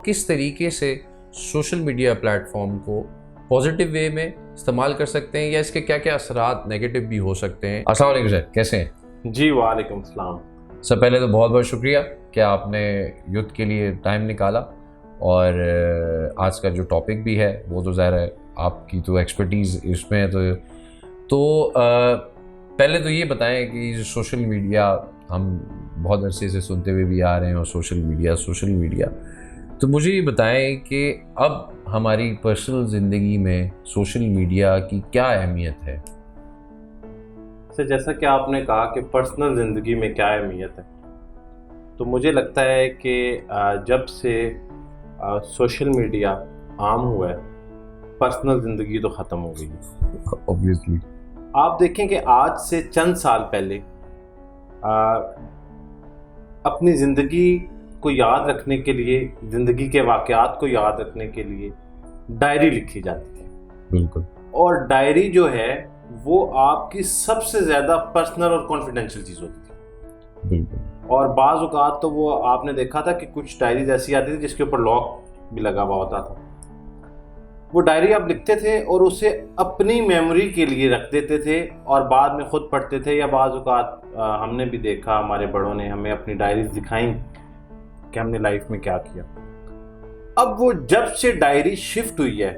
किस तरीके से सोशल मीडिया प्लेटफॉर्म को पॉजिटिव वे में इस्तेमाल कर सकते हैं या इसके क्या क्या असरात नेगेटिव भी हो सकते हैं। अस्सलाम वालेकुम सर, कैसे हैं? जी वालेकुम सलाम। सर पहले तो बहुत बहुत शुक्रिया कि आपने यूथ के लिए टाइम निकाला और आज का जो टॉपिक भी है वो तो ज़ाहिर है आपकी तो एक्सपर्टीज़ इसमें है। पहले तो ये बताएं कि जो सोशल मीडिया हम बहुत अरसे से सुनते हुए भी आ रहे हैं और सोशल मीडिया तो मुझे ये बताएं कि अब हमारी पर्सनल ज़िंदगी में सोशल मीडिया की क्या अहमियत है। सर जैसा कि आपने कहा कि पर्सनल ज़िंदगी में क्या अहमियत है, तो मुझे लगता है कि जब से सोशल मीडिया आम हुआ है पर्सनल ज़िंदगी तो ख़त्म हो गई है। ऑब्वियसली आप देखें कि आज से चंद साल पहले अपनी ज़िंदगी को याद रखने के लिए, ज़िंदगी के वाक़यात को याद रखने के लिए डायरी लिखी जाती थी। बिल्कुल। और डायरी जो है वो आपकी सबसे ज़्यादा पर्सनल और कॉन्फिडेंशियल चीज़ होती थी। बिल्कुल। और बाज़ औक़ात तो वो आपने देखा था कि कुछ डायरीज ऐसी आती थी जिसके ऊपर लॉक भी लगा हुआ होता था। वो डायरी आप लिखते थे और उसे अपनी मेमोरी के लिए रख देते थे और बाद में ख़ुद पढ़ते थे, या बाज़ औक़ात हमने भी देखा, हमारे बड़ों ने हमें अपनी डायरीज दिखाई कि हमने लाइफ में क्या किया। अब वो जब से डायरी शिफ्ट हुई है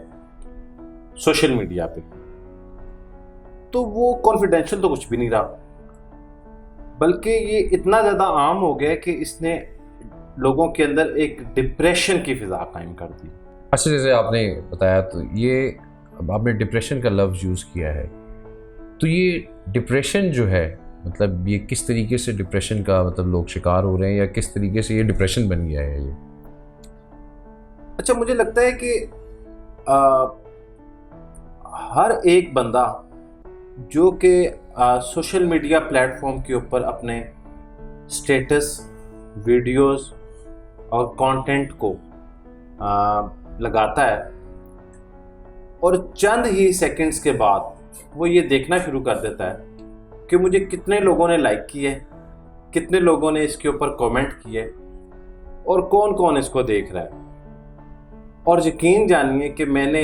सोशल मीडिया पे, तो वो कॉन्फिडेंशियल तो कुछ भी नहीं रहा, बल्कि ये इतना ज़्यादा आम हो गया कि इसने लोगों के अंदर एक डिप्रेशन की फ़िज़ा कायम कर दी। अच्छा, जैसे आपने बताया तो ये आपने डिप्रेशन का लफ्ज़ यूज़ किया है, तो ये डिप्रेशन जो है मतलब ये किस तरीके से डिप्रेशन का मतलब लोग शिकार हो रहे हैं या किस तरीके से ये डिप्रेशन बन गया है ये? अच्छा, मुझे लगता है कि हर एक बंदा जो कि सोशल मीडिया प्लेटफॉर्म के ऊपर अपने स्टेटस, वीडियोस और कंटेंट को लगाता है और चंद ही सेकंड्स के बाद वो ये देखना शुरू कर देता है कि मुझे कितने लोगों ने लाइक किए, कितने लोगों ने इसके ऊपर कमेंट किए और कौन कौन इसको देख रहा है। और यकीन जानिए कि मैंने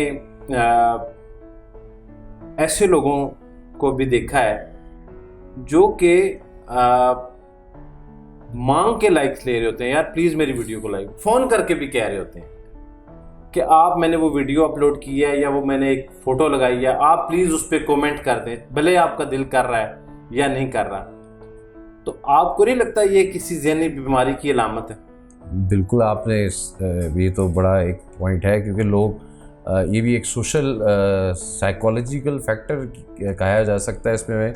ऐसे लोगों को भी देखा है जो कि मांग के लाइक्स ले रहे होते हैं, यार प्लीज़ मेरी वीडियो को लाइक, फ़ोन करके भी कह रहे होते हैं कि आप, मैंने वो वीडियो अपलोड की है या वो मैंने एक फ़ोटो लगाई है, आप प्लीज़ उस पर कमेंट कर दें, भले आपका दिल कर रहा है या नहीं कर रहा। तो आपको नहीं लगता ये किसी ज़हनी बीमारी की अलामत है? बिल्कुल, आपने ये तो बड़ा एक पॉइंट है, क्योंकि लोग ये भी एक सोशल साइकोलॉजिकल फैक्टर कहा जा सकता है इसमें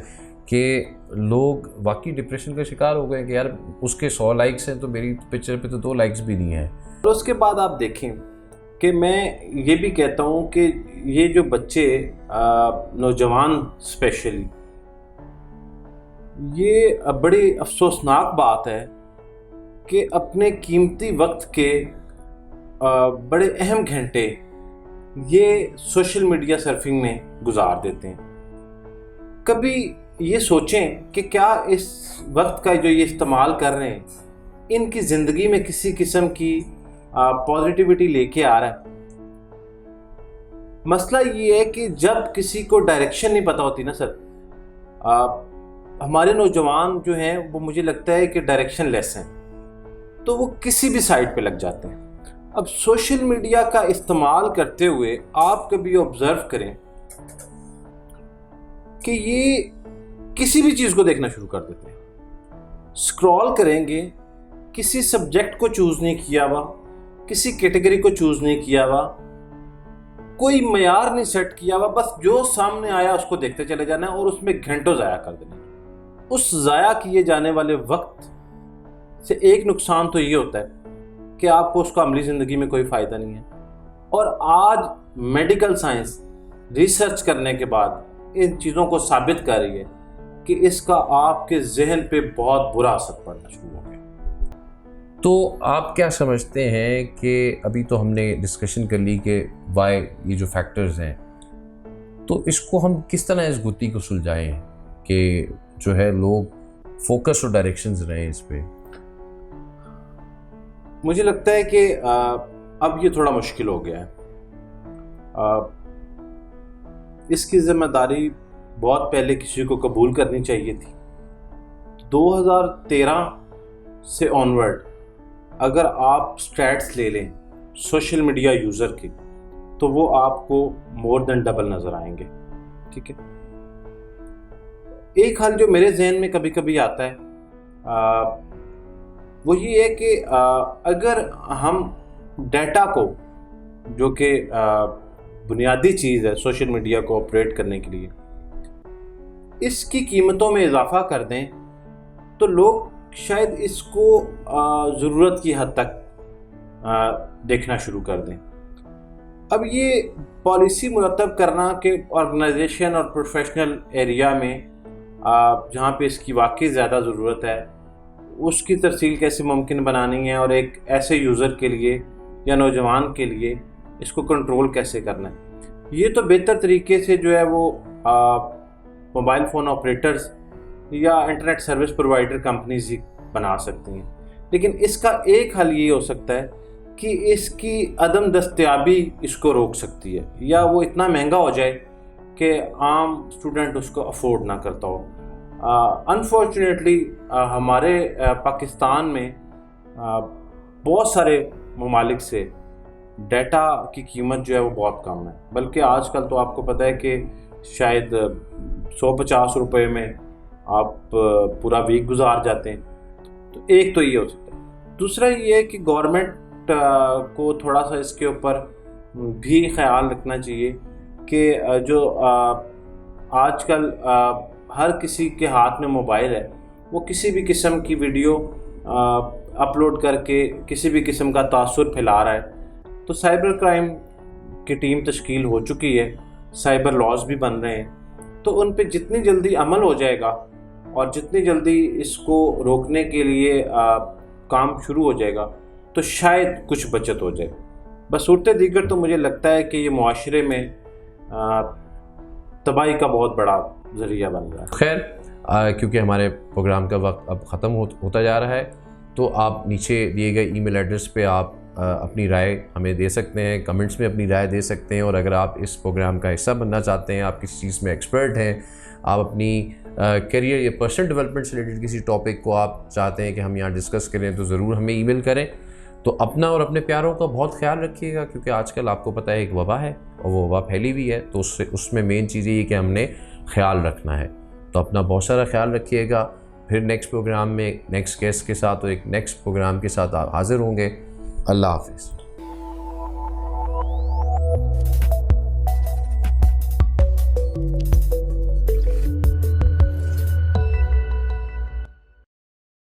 कि लोग वाकई डिप्रेशन का शिकार हो गए कि यार उसके 100 लाइक्स हैं तो मेरी पिक्चर पे तो 2 लाइक्स भी नहीं हैं। तो उसके बाद आप देखें कि मैं ये भी कहता हूँ कि ये जो बच्चे नौजवान स्पेशली, ये बड़ी अफसोसनाक बात है कि अपने कीमती वक्त के बड़े अहम घंटे ये सोशल मीडिया सर्फिंग में गुजार देते हैं। कभी ये सोचें कि क्या इस वक्त का जो ये इस्तेमाल कर रहे हैं इनकी ज़िंदगी में किसी किस्म की पॉजिटिविटी लेके आ रहा है। मसला ये है कि जब किसी को डायरेक्शन नहीं पता होती ना सर, हमारे नौजवान जो हैं वो, मुझे लगता है कि डायरेक्शन लेस हैं, तो वो किसी भी साइड पे लग जाते हैं। अब सोशल मीडिया का इस्तेमाल करते हुए आप कभी ऑब्जर्व करें कि ये किसी भी चीज़ को देखना शुरू कर देते हैं, स्क्रॉल करेंगे, किसी सब्जेक्ट को चूज़ नहीं किया हुआ, किसी कैटेगरी को चूज़ नहीं किया हुआ, कोई मयार नहीं सेट किया हुआ, बस जो सामने आया उसको देखते चले जाना है और उसमें घंटों ज़ाया कर देना। उस ज़ाया किए जाने वाले वक्त से एक नुकसान तो ये होता है कि आपको उसका अमली ज़िंदगी में कोई फ़ायदा नहीं है। और आज मेडिकल साइंस रिसर्च करने के बाद इन चीज़ों को साबित कर रही है कि इसका आपके जहन पे बहुत बुरा असर पड़ना शुरू हो गया। तो आप क्या समझते हैं कि अभी तो हमने डिस्कशन कर ली कि वाई ये जो फैक्टर्स हैं, तो इसको हम किस तरह इस गुत्थी को सुलझाएं कि जो है लोग फोकस और डायरेक्शंस रहें इस पे? मुझे लगता है कि अब ये थोड़ा मुश्किल हो गया है। इसकी जिम्मेदारी बहुत पहले किसी को कबूल करनी चाहिए थी। 2013 से ऑनवर्ड अगर आप स्टैट्स ले लें सोशल मीडिया यूज़र की, तो वो आपको मोर देन डबल नज़र आएंगे। ठीक है, एक हाल जो मेरे जहन में कभी कभी आता है वो ये है कि अगर हम डाटा को, जो कि बुनियादी चीज़ है सोशल मीडिया को ऑपरेट करने के लिए, इसकी कीमतों में इजाफा कर दें तो लोग शायद इसको ज़रूरत की हद तक देखना शुरू कर दें। अब ये पॉलिसी मुरतब करना कि ऑर्गेनाइजेशन और प्रोफेशनल एरिया में जहाँ पे इसकी वाकई ज़्यादा ज़रूरत है उसकी तरसील कैसे मुमकिन बनानी है, और एक ऐसे यूज़र के लिए या नौजवान के लिए इसको कंट्रोल कैसे करना है, ये तो बेहतर तरीके से जो है वो मोबाइल फ़ोन ऑपरेटर्स या इंटरनेट सर्विस प्रोवाइडर कंपनीज ही बना सकती हैं। लेकिन इसका एक हल ये हो सकता है कि इसकी अदम दस्तयाबी इसको रोक सकती है, या वो इतना महंगा हो जाए कि आम स्टूडेंट उसको अफोर्ड ना करता हो। अनफॉर्चुनेटली हमारे पाकिस्तान में बहुत सारे ममालिक से डाटा की कीमत जो है वो बहुत कम है, बल्कि आजकल तो आपको पता है कि शायद 150 रुपये में आप पूरा वीक गुजार जाते हैं। तो एक तो ये हो सकता है। दूसरा ये है कि गवर्नमेंट को थोड़ा सा इसके ऊपर भी ख्याल रखना चाहिए कि जो आजकल हर किसी के हाथ में मोबाइल है, वो किसी भी किस्म की वीडियो अपलोड करके किसी भी किस्म का तासुर फैला रहा है। तो साइबर क्राइम की टीम तश्कील हो चुकी है, साइबर लॉज भी बन रहे हैं, तो उन पे जितनी जल्दी अमल हो जाएगा और जितनी जल्दी इसको रोकने के लिए काम शुरू हो जाएगा तो शायद कुछ बचत हो जाए। बस सूरत दीगर तो मुझे लगता है कि ये मुआशरे में तबाही का बहुत बड़ा ज़रिया बन रहा है। खैर, क्योंकि हमारे प्रोग्राम का वक्त अब ख़त्म होता जा रहा है, तो आप नीचे दिए गए ईमेल एड्रेस पे आप अपनी राय हमें दे सकते हैं, कमेंट्स में अपनी राय दे सकते हैं। और अगर आप इस प्रोग्राम का हिस्सा बनना चाहते हैं, आप किसी चीज़ में एक्सपर्ट हैं, आप अपनी करियर या पर्सनल डेवलपमेंट से रिलेटेड किसी टॉपिक को आप चाहते हैं कि हम यहाँ डिस्कस करें, तो ज़रूर हमें ईमेल करें। तो अपना और अपने प्यारों का बहुत ख्याल रखिएगा, क्योंकि आजकल आपको पता है एक वबा है और वो वबा फैली भी है, तो उसमें मेन चीज़ ये कि हमने ख्याल रखना है। तो अपना बहुत सारा ख्याल रखिएगा। फिर नेक्स्ट प्रोग्राम में नेक्स्ट गेस्ट के साथ और एक नेक्स्ट प्रोग्राम के साथ आप हाज़िर होंगे। अल्लाह हाफ़िज़।